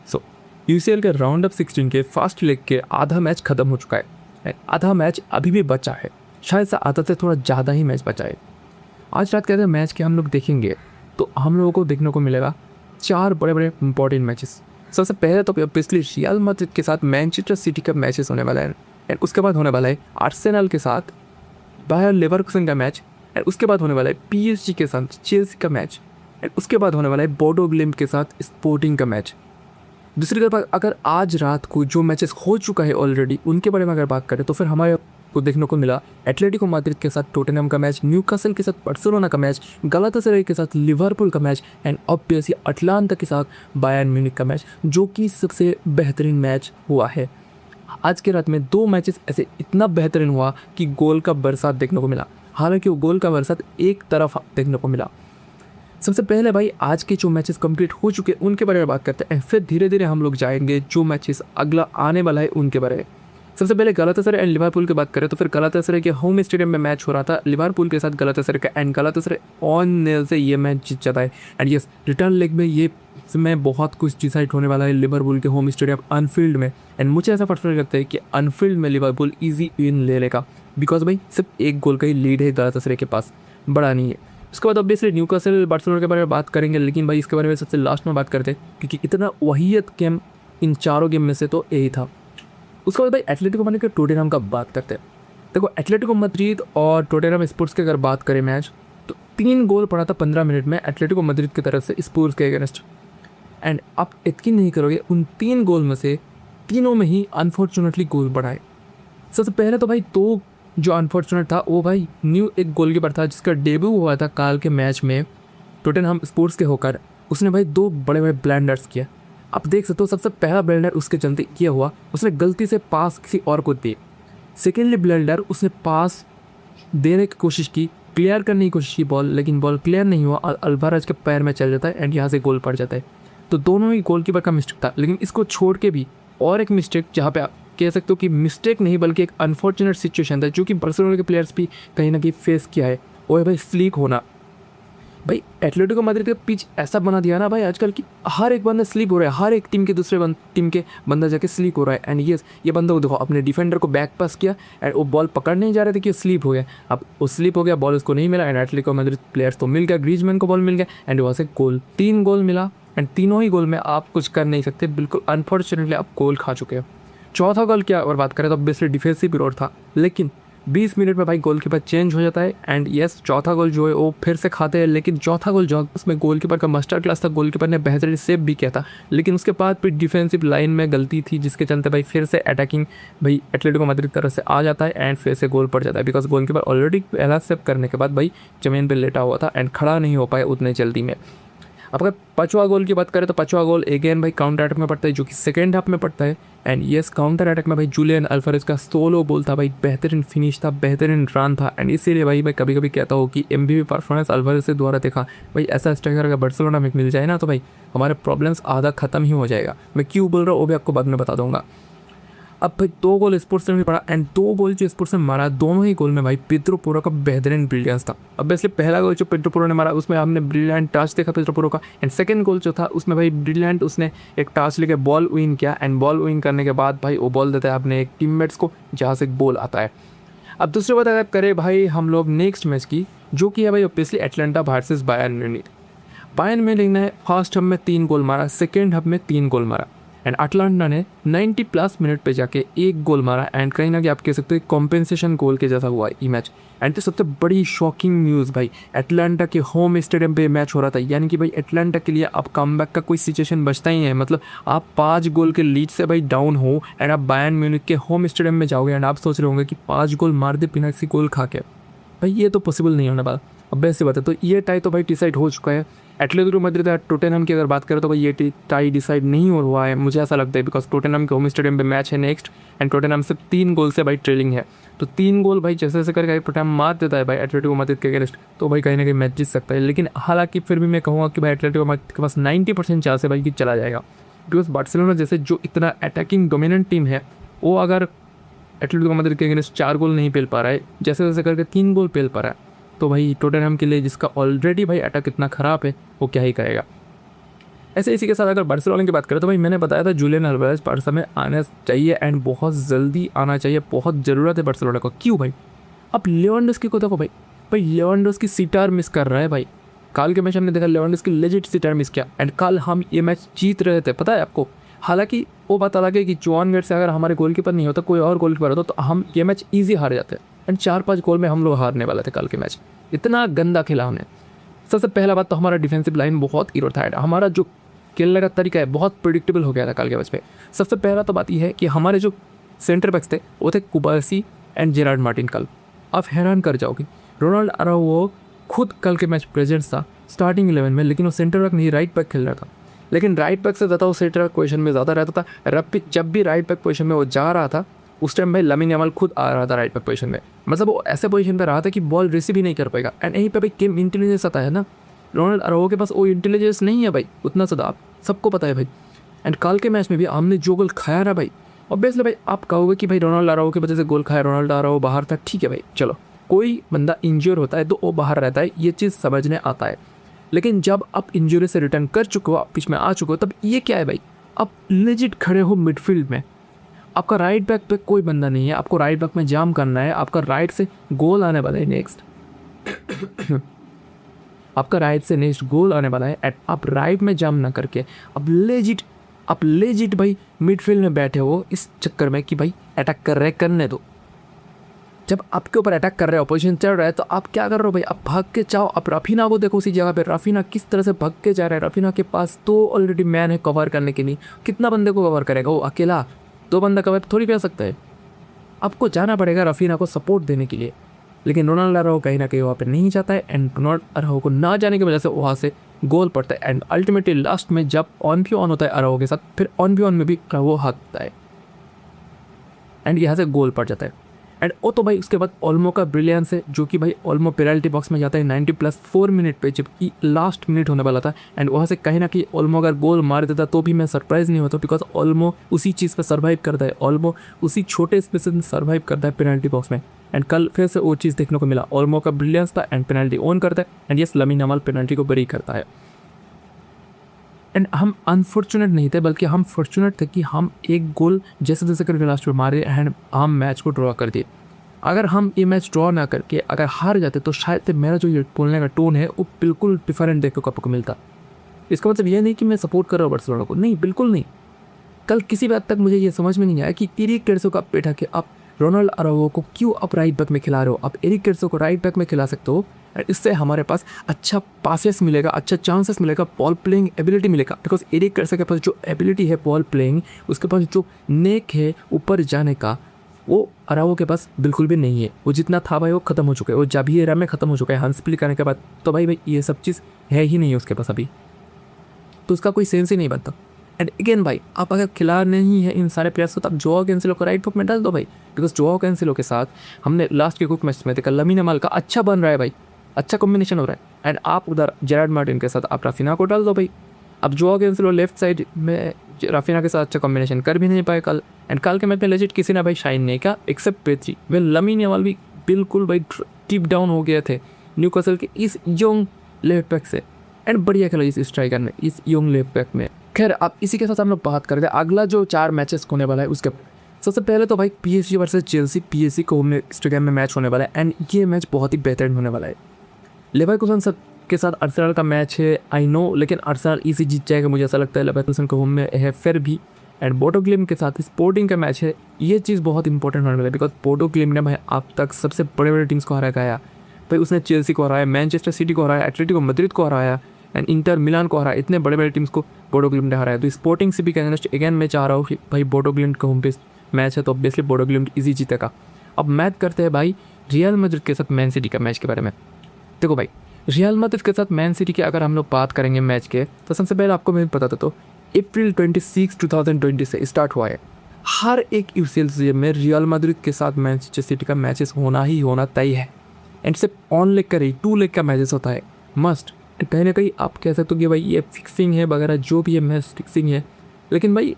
सो UCL के round of 16 के first leg के आधा मैच खत्म हो चुका है एंड आधा मैच अभी भी बचा है, शायद से आधा से थोड़ा ज़्यादा ही मैच बचा है। आज रात के आधे मैच के हम लोग देखेंगे तो हम लोगों को देखने को मिलेगा 4 बड़े बड़े इंपॉर्टेंट मैचेस। सबसे पहले तो ऑब्वियसली रियल मैड्रिड के साथ मैनचेस्टर सिटी का मैचेस होने वाला है एंड उसके बाद होने वाला है आर्सेनल के साथ बायर लेवरकुसन का मैच एंड उसके बाद होने वाला है पीएसजी के साथ चेल्सी का मैच एंड उसके बाद होने वाला है बोडो ग्लिम्ट के साथ स्पोर्टिंग का मैच। दूसरी तरफ अगर आज रात को जो मैचेस हो चुका है ऑलरेडी उनके बारे में अगर बात करें तो फिर हमारे को देखने को मिला एटलेटिको मैड्रिड के साथ टोटेनहम का मैच, न्यूकासल के साथ बार्सिलोना का मैच, गलातासराय के साथ लिवरपूल का मैच एंड ऑब्वियसली अटलांटा के साथ बायर्न म्यूनिख का मैच, जो कि सबसे बेहतरीन मैच हुआ है। आज के रात में 2 मैचेस ऐसे इतना बेहतरीन हुआ कि गोल का बरसात देखने को मिला। हालांकि वो गोल का बरसात एक तरफ देखने को मिला। सबसे पहले भाई आज के जो मैचेस कंप्लीट हो चुके हैं उनके बारे में बात करते हैं, फिर धीरे धीरे हम लोग जाएंगे जो मैचेस अगला आने वाला है उनके बारे में। सबसे पहले गलातासराय एंड लिवरपूल की बात करें तो फिर गलातासराय के होम स्टेडियम में मैच हो रहा था लिवरपूल के साथ गलातासराय का एंड गलातासराय ऑन नेल से ये मैच जीत जाता है एंड यस रिटर्न लेग में ये में बहुत कुछ डिसाइड होने वाला है लिवरपूल के होम स्टेडियम अनफील्ड में एंड मुझे ऐसा पर्सनली लगता है कि अनफील्ड में लिवरपूल ईजी विन ले लेगा बिकॉज भाई सिर्फ एक गोल का ही लीड है गलातासराय के पास, बड़ा नहीं है। उसके बाद ऑब्वियसली न्यूकासल बार्सिलोना के बारे में बात करेंगे, लेकिन भाई इसके बारे में सबसे लास्ट में बात करते हैं क्योंकि इतना वहीयत गेम इन चारों गेम में से तो यही था। उसके बाद भाई एटलेटिको मैड्रिड के टोटेनहम का बात करते हैं। देखो एटलेटिको मैड्रिड और टोटेनहम स्पोर्ट्स की अगर बात करें मैच तो 3 गोल पड़ा था 15 मिनट में एटलेटिको मैड्रिड की तरफ से स्पोर्ट्स के अगेंस्ट एंड आप यकीन नहीं करोगे उन 3 गोल में से तीनों में ही अनफॉर्चुनेटली गोल बढ़ाए। सबसे पहले तो भाई 2 जो अनफॉर्चुनेट था वो भाई न्यू एक गोलकीपर था जिसका डेब्यू हुआ था काल के मैच में टोटेनहम स्पोर्ट्स के होकर, उसने भाई 2 बड़े बड़े ब्लंडर्स किया। आप देख सकते हो सबसे पहला ब्लंडर उसके चलते किया हुआ, उसने गलती से पास किसी और को दी। सेकेंडली ब्लंडर उसने पास देने की कोशिश की, क्लियर करने की कोशिश की बॉल, लेकिन बॉल क्लियर नहीं हुआ और अल्वारेज के पैर में चल जाता है एंड यहाँ से गोल पड़ जाता है। तो दोनों ही गोलकीपर का मिस्टेक था, लेकिन इसको छोड़ के भी और एक मिस्टेक जहाँ पे आप कह सकते हो कि मिस्टेक नहीं बल्कि एक अनफॉर्चुनेट सिचुएशन था जो कि बार्सिलोना के प्लेयर्स भी कहीं ना कहीं फेस किया है, वो है भाई स्लीक होना। भाई एटलेटिको मैड्रिड का पिच ऐसा बना दिया ना भाई आजकल कि हर एक बंदा स्लीप हो रहा है, हर एक टीम के दूसरे टीम के बंदा जाके स्लीप हो रहा है एंड ये बंदा को देखो अपने डिफेंडर को बैक पास किया एंड वो बॉल पकड़ नहीं जा रहे थे कि स्लीप हो गया। अब वो स्लीप हो गया, बॉल उसको नहीं मिला एंड एटलेटिको मैड्रिड प्लेयर्स तो मिल गया, ग्रीजमैन को बॉल मिल गया एंड वहाँ से गोल 3 गोल मिला एंड तीनों ही गोल में आप कुछ कर नहीं सकते, बिल्कुल अनफॉर्चुनेटली आप गोल खा चुके हो। चौथा गोल क्या और बात करें तो ऑब्वियसली डिफेंसिव एरर था, लेकिन 20 मिनट में भाई गोलकीपर चेंज हो जाता है एंड यस चौथा गोल जो है वो फिर से खाते हैं। लेकिन चौथा गोल जो उसमें गोलकीपर का मास्टर क्लास था, गोलकीपर ने बेहतरीन सेव भी किया था, लेकिन उसके बाद फिर डिफेंसिव लाइन में गलती थी जिसके चलते भाई फिर से अटैकिंग भाई एटलेटिको मैड्रिड की तरफ से आ जाता है एंड फिर से गोल पड़ जाता है बिकॉज गोलकीपर ऑलरेडी पहला सेव करने के बाद भाई ज़मीन पर लेटा हुआ था एंड खड़ा नहीं हो पाया उतने जल्दी में। अब अगर 5वां गोल की बात करें तो 5वां गोल अगेन भाई काउंटर अटैक में पड़ता है जो कि सेकेंड हाफ में पड़ता है एंड यस काउंटर अटैक में भाई जूलियन अल्वारेज का सोलो गोल था भाई, बेहतरीन फिनिश था, बेहतरीन रन था एंड इसीलिए भाई मैं कभी कभी कहता हूँ कि MVP परफॉर्मेंस अल्वारेज से द्वारा देखा भाई ऐसा स्ट्राइकर अगर बार्सिलोना में मिल जाए ना तो भाई हमारे प्रॉब्लम्स आधा खत्म ही हो जाएगा। मैं क्यों बोल रहा हूँ वो भी आपको बाद में बता दूंगा। अब भाई 2 गोल स्पोर्ट्स ने भी पड़ा एंड 2 गोल जो स्पोर्ट्स ने मारा दोनों ही गोल में भाई पेड्रो पोरो का बेहतरीन ब्रिलियंस था। ऑब्वियसली पहला गोल जो पेड्रो पोरो ने मारा उसमें हमने ब्रिलियंट टच देखा पेड्रो पोरो का एंड सेकंड गोल जो था उसमें भाई ब्रिलियंट उसने एक टच लेके बॉल विन किया एंड बॉल विन करने के बाद भाई वो बॉल देता है अपने एक टीममेट्स को जहाँ से बॉल आता है। अब दूसरी बात अगर करें भाई हम लोग नेक्स्ट मैच की जो कि है भाई obviously Atlanta versus Bayern Munich. Bayern Munich ने फर्स्ट हाफ में 3 गोल मारा, सेकेंड हाफ में 3 गोल मारा एंड अटलांटा ने 90+ मिनट पे जाके 1 गोल मारा एंड कहीं ना कहीं आप कह सकते हो कॉम्पेंसेशन गोल के जैसा हुआ ये मैच। एंड तो सबसे बड़ी शॉकिंग न्यूज़ भाई एटलांटा के होम स्टेडियम पे मैच हो रहा था, यानी कि भाई एटलांटा के लिए अब कमबैक का कोई सिचुएशन बचता ही है। मतलब आप 5 गोल के लीड से भाई डाउन हो एंड आप बायर्न म्यूनिख के होम स्टेडियम में जाओगे एंड आप सोच रहे होंगे कि 5 गोल मार दे बिना किसी गोल खा के, भाई ये तो पॉसिबल नहीं होने वाला। अब वैसे बात है तो ये टाई तो भाई डिसाइड हो चुका है। एटलेटिको मैड्रिड टोटेनहम की अगर बात करें तो भाई ये टाई डिसाइड नहीं हो रहा है, मुझे ऐसा लगता है बिकॉज टोटेनहम के होम स्टेडियम पे मैच है नेक्स्ट एंड टोटेनहम से 3 गोल से भाई ट्रेलिंग है। तो 3 गोल भाई जैसे जैसे करके टोटेनहम मार देता है भाई एटलेटिको मैड्रिड के अगेंस्ट तो भाई कहीं ना कहीं मैच जीत सकता है। लेकिन हालांकि फिर भी मैं कहूँगा कि भाई एटलेटिको मैड्रिड के पास 90% चांस है भाई कि चला जाएगा बिकॉज बार्सिलोना जैसे जो इतना अटैकिंग डोमिनेंट टीम है वो अगर एटलेटिको मैड्रिड के अगेंस्ट 4 गोल नहीं पेल पा रहा है, जैसे जैसे करके 3 गोल पेल पा रहा है, तो भाई टोटेनहम के लिए जिसका ऑलरेडी भाई अटैक इतना ख़राब है वो क्या ही करेगा। ऐसे इसी के साथ अगर बार्सिलोना की बात करें तो भाई मैंने बताया था जुलियन अल्वारेज बार्सा में आना चाहिए एंड बहुत जल्दी आना चाहिए, बहुत ज़रूरत है बार्सिलोना को। क्यों भाई? अब लेवेंडोस्की को देखो भाई, लेवेंडोस्की सितार मिस कर रहा है भाई। कल के मैच हमने देखा लेवेंडोस्की लेजिट सितार मिस किया एंड कल हम ये मैच जीत रहे थे, पता है आपको। हालांकि वो बात अलग है कि जोन गेट से अगर हमारे गोलकीपर नहीं होता, कोई और गोलकीपर होता तो हम ये मैच ईजी हार जाते एंड 4-5 गोल में हम लोग हारने वाले थे कल के मैच। इतना गंदा खेला हमने। सबसे पहला बात तो हमारा डिफेंसिव लाइन बहुत ईरो था। हमारा जो खेलने का तरीका है बहुत प्रिडिक्टेबल हो गया था कल के मैच पे। सबसे पहला तो बात यह है कि हमारे जो सेंटर बैक्स थे वो थे कुबारसी एंड जेरार्ड मार्टिन। कल आप हैरान कर जाओगे, रोनाल्ड अराउहो खुद कल के मैच प्रेजेंट था स्टार्टिंग 11 में, लेकिन वो सेंटर बैक नहीं राइट बैक खेल रहा था। लेकिन राइट बैक से ज़्यादा वो सेंटर बैक पोजीशन में ज़्यादा रहता था। जब भी राइट बैक पोजीशन में वो जा रहा था उस टाइम भाई लामिन यामाल खुद आ रहा था राइट बैक पोजीशन में। मतलब वो ऐसे पोजीशन पे रहा था कि बॉल रिसीव ही नहीं कर पाएगा एंड यहीं पे भाई गेम इंटेलिजेंस आता है ना। रोनाल्ड अराउहो के पास वो इंटेलिजेंस नहीं है भाई उतना ज़्यादा, आप सबको पता है भाई। एंड कल के मैच में भी हमने जो गोल खाया ना भाई, ऑब्वियसली भाई आप कहोगे कि भाई रोनाल्ड अराउहो की वजह से गोल खाया, रोनाल्ड अराउहो बाहर था, ठीक है भाई चलो, कोई बंदा इंज्योर होता है तो वो बाहर रहता है, ये चीज़ समझने आता है। लेकिन जब आप इंजरी से रिटर्न कर चुके हो, आप पिच में आ चुके हो, तब ये क्या है भाई, आप लेजिट खड़े हो मिडफील्ड में, आपका राइट बैक पे कोई बंदा नहीं है, आपको राइट बैक में जाम करना है, आपका राइट से गोल आने वाला है नेक्स्ट आपका राइट से नेक्स्ट गोल आने वाला है एंड आप राइट में जाम ना करके आप लेजिट भाई मिडफील्ड में बैठे हो इस चक्कर में कि भाई अटैक कर रहे, करने दो। जब आपके ऊपर अटैक कर रहे हैं, ऑपोजिशन चल रहा है, तो आप क्या कर रहे हो भाई, आप भाग के जाओ। आप राफीना को देखो उसी जगह पे, राफीना किस तरह से भाग के जा रहा है। राफीना के पास तो ऑलरेडी मैन है कवर करने के लिए, कितना बंदे को कवर करेगा वो अकेला, 2 बंदा कवर थोड़ी कर सकता है। आपको जाना पड़ेगा राफीना को सपोर्ट देने के लिए। लेकिन रोनाल्ड अराउहो कहीं ना कहीं वहाँ पे नहीं जाता है एंड रोनाल्ड अराउहो को ना जाने की वजह से वहाँ से गोल पड़ता है एंड अल्टीमेटली लास्ट में जब ऑन भी ऑन होता है अराउहो के साथ, फिर ऑन भी ऑन में भी वो हारता है एंड यहाँ से गोल पड़ जाता है। एंड वो तो भाई उसके बाद ओल्मो का ब्रिलियंस है, जो कि भाई ओल्मो पेनल्टी बॉक्स में जाता है 90+4 मिनट पे, जबकि लास्ट मिनट होने वाला था एंड वहाँ से कहीं ना कहीं ओल्मो अगर गोल मार देता तो भी मैं सरप्राइज नहीं होता, बिकॉज ओल्मो उसी चीज़ पर सर्वाइव करता है, ओल्मो उसी छोटे स्पेस में सर्वाइव करता है पेनल्टी बॉक्स में। एंड कल फिर से वो चीज़ देखने को मिला, ओल्मो का ब्रिलियंस था एंड पेनल्टी ऑन करता है and yes Lamine Yamal penalty को बरी करता है। एंड हम अनफॉर्चुनेट नहीं थे, बल्कि हम फॉर्चुनेट थे कि हम एक गोल जैसे जैसे करके लास्ट में मारे एंड हम मैच को ड्रॉ कर दिए। अगर हम ये मैच ड्रॉ ना करके अगर हार जाते तो शायद से मेरा जो ये बोलने का टोन है वो बिल्कुल डिफरेंट देखने को आपको मिलता। इसका मतलब ये नहीं कि मैं सपोर्ट कर रहा हूँ बार्सिलोना को, नहीं बिल्कुल नहीं। कल किसी भी हद तक मुझे ये समझ में नहीं आया कि एरिक गार्सिया को आप बैठा के आप रोनाल्ड अराउहो को क्यों आप राइट बैक में खिला रहे हो। आप एरिक गार्सिया को राइट बैक में खिला सकते हो, इससे हमारे पास अच्छा पासेस मिलेगा, अच्छा चांसेस मिलेगा, बॉल प्लेइंग एबिलिटी मिलेगा। बिकॉज एरिक गार्सिया के पास जो एबिलिटी है बॉल प्लेइंग, उसके पास जो नेक है ऊपर जाने का, वो अराउहो के पास बिल्कुल भी नहीं है। वो जितना था भाई वो खत्म हो चुका है, वो जब ही एरा में खत्म हो चुका है हंस प्ले करने के बाद, तो भाई ये सब चीज़ है ही नहीं है उसके पास अभी, तो उसका कोई सेंस ही नहीं बनता। एंड अगेन भाई आप अगर खिला नहीं है इन सारे प्लेयर्स को, तो आप जोआओ कैंसेलो को राइट बैक में डाल दो भाई, बिकॉज जोआओ कैंसेलो के साथ हमने लास्ट के कुछ मैच में देखा लामिन यामाल का अच्छा बन रहा है भाई, अच्छा कॉम्बिनेशन हो रहा है। एंड आप उधर जेरार्ड मार्टिन के साथ आप राफीना को डाल दो भाई। अब जोआओ कैंसेलो लेफ्ट साइड में राफीना के साथ अच्छा कॉम्बिनेशन कर भी नहीं पाए कल, एंड कल के मैच में लेजिट किसी ने भाई शाइन नहीं किया एक्सेप्ट पेद्री। वे लामिन यामाल भी बिल्कुल भाई टिप डाउन हो गए थे न्यूकासल के इस यंग लेफ्ट बैक से, एंड बढ़िया खेला इस स्ट्राइकर ने, इस यंग लेफ्ट बैक में। खैर अब इसी के साथ हम लोग बात करते हैं अगला जो 4 मैचेस होने वाला है उसके। सबसे पहले तो भाई PSG वर्सेस चेल्सी, PSG को होम स्टेडियम में मैच होने वाला है एंड ये मैच बहुत ही बेहतरीन होने वाला है। लेवरकुसन के साथ अर्सेनल का मैच है आई नो, लेकिन अर्सेनल इजी जीत जाएगा मुझे ऐसा लगता है। लेवरकुसन को होम में है फिर भी, एंड बोडो ग्लिम्ट के साथ स्पोर्टिंग का मैच है। ये चीज़ बहुत इंपॉर्टेंट होने वाला है, बिकॉज बोडो ग्लिम्ट ने भाई अब तक सबसे बड़े बड़े टीम्स को हरा गया भाई। उसने चेल्सी को हराया, मैनचेस्टर सिटी को हराया, एटलेटिको मैड्रिड को हराया एंड इंटर मिलान को हराया। इतने बड़े बड़े टीम्स को बोडो ग्लिम्ट ने हराया। तो स्पोर्टिंग से भी अगेंस्ट अगेन मैं चाह रहा हूँ कि भाई बोडो ग्लिम्ट का होम पे मैच है तो ऑब्वियसली बोडो ग्लिम्ट ईजी जीतेगा। अब मैच करते हैं भाई रियल मैड्रिड के साथ मैन सिटी का मैच के बारे में। देखो भाई रियल मैड्रिड के साथ मैन सिटी की अगर हम लोग बात करेंगे मैच के, तो सबसे पहले आपको मैं बताता तो अप्रैल 26, 2020 से स्टार्ट हुआ है। हर एक यूसीएल सीजन में रियल मैड्रिड के साथ मैनचेस्टर सिटी का मैचेस होना ही होना तय है। एंड सिर्फ ऑन लेग का नहीं 2 लेग का मैचेस होता है मस्ट। कहीं ना कहीं आप कह सकते हो कि भाई ये फिक्सिंग है वगैरह, जो भी है मैच फिक्सिंग है, लेकिन भाई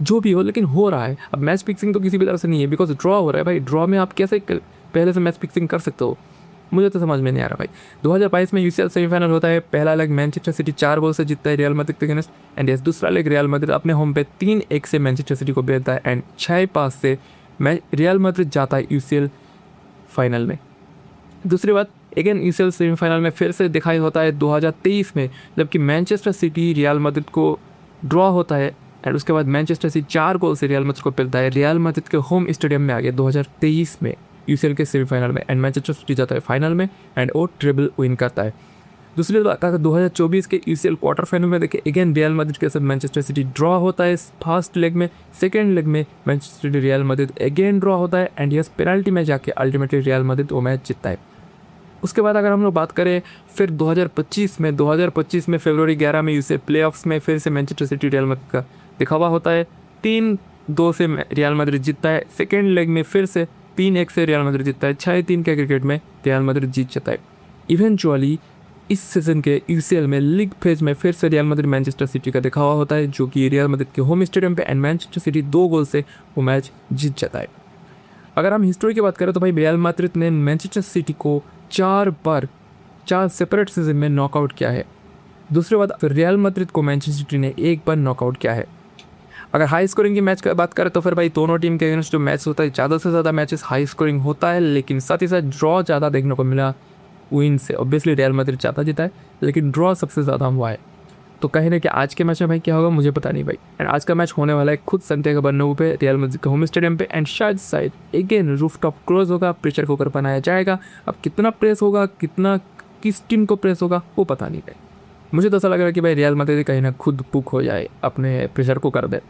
जो भी हो लेकिन हो रहा है। अब मैच फिक्सिंग तो किसी भी तरह से नहीं है, बिकॉज ड्रॉ हो रहा है भाई। ड्रॉ में आप कैसे पहले से मैच फिक्सिंग कर सकते हो? मुझे तो समझ में नहीं आ रहा भाई। 2022 में यूसीएल सेमीफाइनल होता है, पहला लेग मैनचेस्टर सिटी 4 गोल से जीतता है रियल मैड्रिड के अगेंस्ट, एंड यस दूसरा लेग रियल मैड्रिड अपने होम पे 3-1 से मैनचेस्टर सिटी को बेचता है, एंड 6-5 से रियल मैड्रिड जाता है यूसीएल फाइनल में। दूसरी बात, अगेन यूसीएल सेमीफाइनल में फिर से दिखाई होता है 2023 में, जबकि मैनचेस्टर सिटी रियल मैड्रिड को ड्रॉ होता है, एंड उसके बाद मैनचेस्टर सिटी 4 गोल से रियल मैड्रिड को पिलता है। रियल मैड्रिड के होम स्टेडियम में आ गया 2023 में यूसीएल के सेमीफाइनल में, एंड मैनचेस्टर सिटी जाता है फाइनल में एंड वो ट्रिपल विन करता है। दूसरी बात अगर 2024 के यूसीएल क्वार्टर फाइनल में देखें, अगेन रियल मैड्रिड के साथ मैनचेस्टर सिटी ड्रॉ होता है फर्स्ट लेग में, सेकेंड लेग में Manchester city real Madrid again draw होता है, एंड यस पेनल्टी में जाके अल्टीमेटली रियल मैड्रिड वो मैच जीतता है। उसके बाद अगर हम लोग बात करें फिर 2025 में फरवरी 11 में यूसीएल प्लेऑफ्स में फिर से मैनचेस्टर सिटी रियल मैड्रिड का दिखावा होता है, 3-2 से रियल मैड्रिड जीतता है। सेकेंड लेग में फिर से 3-1 से रियल मैड्रिड जीतता है। 6-3 के क्रिकेट में रियल मैड्रिड जीत जाता है। इवेंचुअली इस सीजन के यूसीएल में लीग फेज में फिर से रियल मैड्रिड मैनचेस्टर सिटी का दिखावा होता है, जो कि रियल मैड्रिड के होम स्टेडियम पे, एंड मैनचेस्टर सिटी 2 गोल से वो मैच जीत जाता है। अगर हम हिस्ट्री की बात करें तो भाई रियल मैड्रिड ने मैनचेस्टर सिटी को 4 सेपरेट सीजन में नॉकआउट किया है। दूसरी बात, फिर रियल मैड्रिड को मैनचेस्टर सिटी ने 1 बार नॉकआउट किया है। अगर हाई स्कोरिंग की मैच की बात करें तो फिर भाई दोनों टीम के अगेंस्ट जो मैच होता है ज़्यादा से ज़्यादा मैचेस हाई स्कोरिंग होता है, लेकिन साथ ही साथ ड्रॉ ज़्यादा देखने को मिला विन से। ऑब्वियसली रियल मैड्रिड ज़्यादा जीता है, लेकिन ड्रॉ सबसे ज़्यादा हुआ है। तो कहीं ना कि आज के मैच में भाई क्या होगा मुझे पता नहीं भाई। एंड आज का मैच होने वाला है खुद सैंटियागो बर्नाब्यू पे रियल मैड्रिड के होम स्टेडियम पे, एंड शायद अगेन रूफटॉप क्लोज होगा, प्रेशर कुकर बनाया जाएगा। अब कितना प्रेस होगा, कितना किस टीम को प्रेस होगा वो पता नहीं भाई। मुझे तो ऐसा लग रहा है कि भाई रियल मैड्रिड कहीं ना खुद पुक हो जाए, अपने प्रेशर कुकर दे।